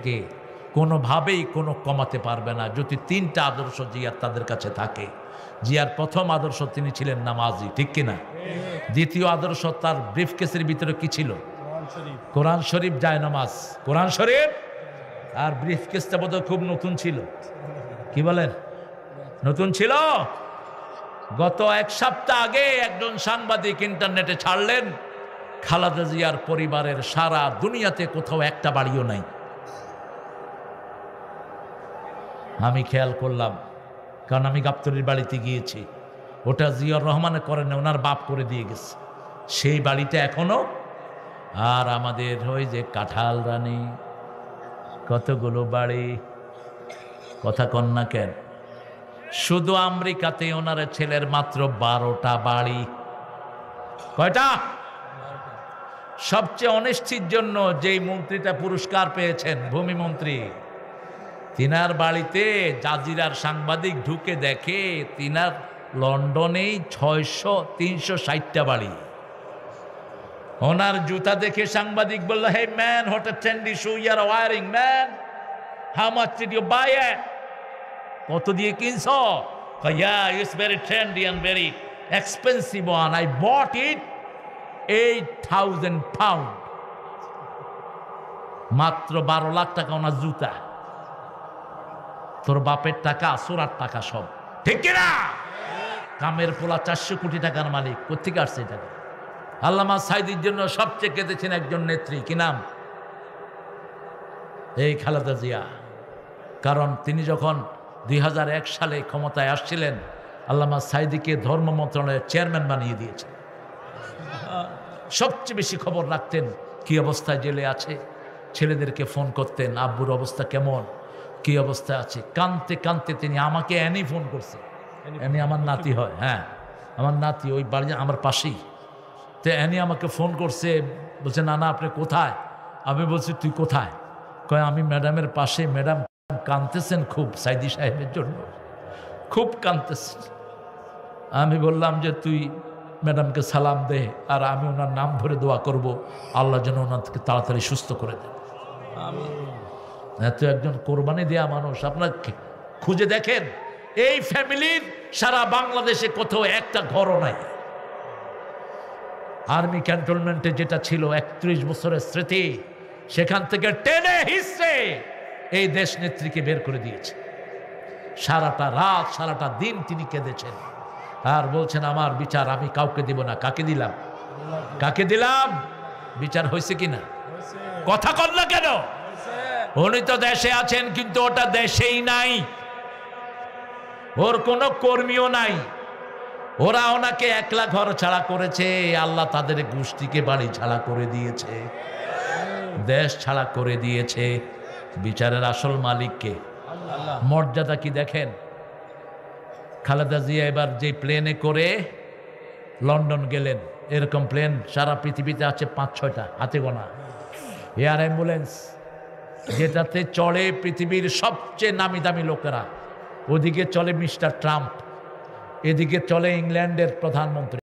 কে কোনোভাবেই কোনো কমাতে পারবে না যদি তিনটা আদর্শ জিয়ার তাদের কাছে থাকে। জিয়ার প্রথম আদর্শ তিনি ছিলেন নামাজি, ঠিক কিনা? দ্বিতীয় আদর্শ তার ব্রিফকেসের ভিতরে কি ছিল? কোরআন শরীফ, জায়নামাজ, কোরআন শরীফ। আর ব্রিফকেসটা বোধহয় খুব নতুন ছিল, কি বলেন? নতুন ছিল। গত এক সপ্তাহ আগে একজন সাংবাদিক ইন্টারনেটে ছাড়লেন খালেদা জিয়ার পরিবারের সারা দুনিয়াতে কোথাও একটা বাড়িও নাই। আমি খেয়াল করলাম, কারণ আমি গাবতলীর বাড়িতে গিয়েছি। ওটা জিয়াউর রহমান করেন না, ওনার বাপ করে দিয়ে গেছে সেই বাড়িটা এখনো। আর আমাদের ওই যে কাঁঠাল রানী কতগুলো বাড়ি, কথা কন না কেন? শুধু আমেরিকাতে ওনার ছেলের মাত্র 12টা বাড়ি। কয়টা? সবচেয়ে অনিশ্চিত জন্য যেই মন্ত্রীটা পুরস্কার পেয়েছেন, ভূমি মন্ত্রী, তিনার বাড়িতে জাজিরার সাংবাদিক ঢুকে দেখে তিনার লন্ডনেই 360টা বাড়ি। ওনার জুতা দেখে সাংবাদিক বলল, hey man, what a trendy shoe you are wearing man, how much did you buy it? কত দিয়ে কিনছো? Yeah, it's very trendy and very expensive one. I bought it 8,000 pound. মাত্র 12 লাখ টাকা ওনার জুতা। তোর বাপের টাকা, সোরার টাকা সব, ঠিক কিনা? কামের পোলা 400 কোটি টাকার মালিক, কোথেকে আসছে টাকা? আল্লামা সাঈদীর জন্য সবচেয়ে কেঁদেছেন একজন নেত্রী, কি নাম? এই খালেদা জিয়া। কারণ তিনি যখন 2001 সালে ক্ষমতায় আসছিলেন, আল্লামা সাঈদীকে ধর্ম মন্ত্রণালয়ের চেয়ারম্যান বানিয়ে দিয়েছেন। সবচেয়ে বেশি খবর রাখতেন কি অবস্থায় জেলে আছে, ছেলেদেরকে ফোন করতেন, আব্বুর অবস্থা কেমন, কি অবস্থা আছে। কানতে কানতে তিনি আমাকে এনি ফোন করছে। এনি আমার নাতি হয়, হ্যাঁ আমার নাতি, ওই বাড়ি আমার পাশেই। তো এনি আমাকে ফোন করছে, বলছে নানা আপনি কোথায়? আমি বলছি তুই কোথায়? কয় আমি ম্যাডামের পাশে। ম্যাডাম কাঁদতেছেন খুব, সাঈদী সাহেবের জন্য খুব কাঁদতেছেন। আমি বললাম যে তুই ম্যাডামকে সালাম দে, আর আমি ওনার নাম ধরে দোয়া করব আল্লাহ যেন ওনাকে তাড়াতাড়ি সুস্থ করে দেন। এত একজন কোরবানি দেয়া মানুষ, আপনার খুঁজে দেখেন এই ফ্যামিলির সারা বাংলাদেশে কোথাও একটা ঘরও নাই। আর্মি ক্যান্টনমেন্টে যেটা ছিল 31 বছরের স্মৃতি, সেখান থেকে টেনে হিসে এই দেশ নেত্রীকে বের করে দিয়েছে। সারাটা রাত সারাটা দিন তিনি কেঁদেছেন আর বলছেন আমার বিচার আমি কাউকে দিব না। কাকে দিলাম? কাকে দিলাম? বিচার হয়েছে কিনা? কথা কর না কেন? উনি তো দেশে আছেন, কিন্তু ওটা দেশেই নাই, ওর কোনো কর্মীও নাই। ওরা ওনাকে একলা ঘর ছাড়া করেছে, আল্লাহ তাদের গোষ্ঠীকে বাড়ি ছাড়া করে দিয়েছে, দেশ ছাড়া করে দিয়েছে। বিচারের আসল মালিককে, মর্যাদা কি দেখেন। খালেদা জিয়া এবার যে প্লেনে করে লন্ডন গেলেন, এরকম প্লেন সারা পৃথিবীতে আছে 5-6টা, হাতে গোনা। এয়ার অ্যাম্বুলেন্স যেটাতে চড়ে পৃথিবীর সবচেয়ে নামি দামি লোকেরা। ওদিকে চলে মিস্টার ট্রাম্প, এদিকে চলে ইংল্যান্ডের প্রধানমন্ত্রী।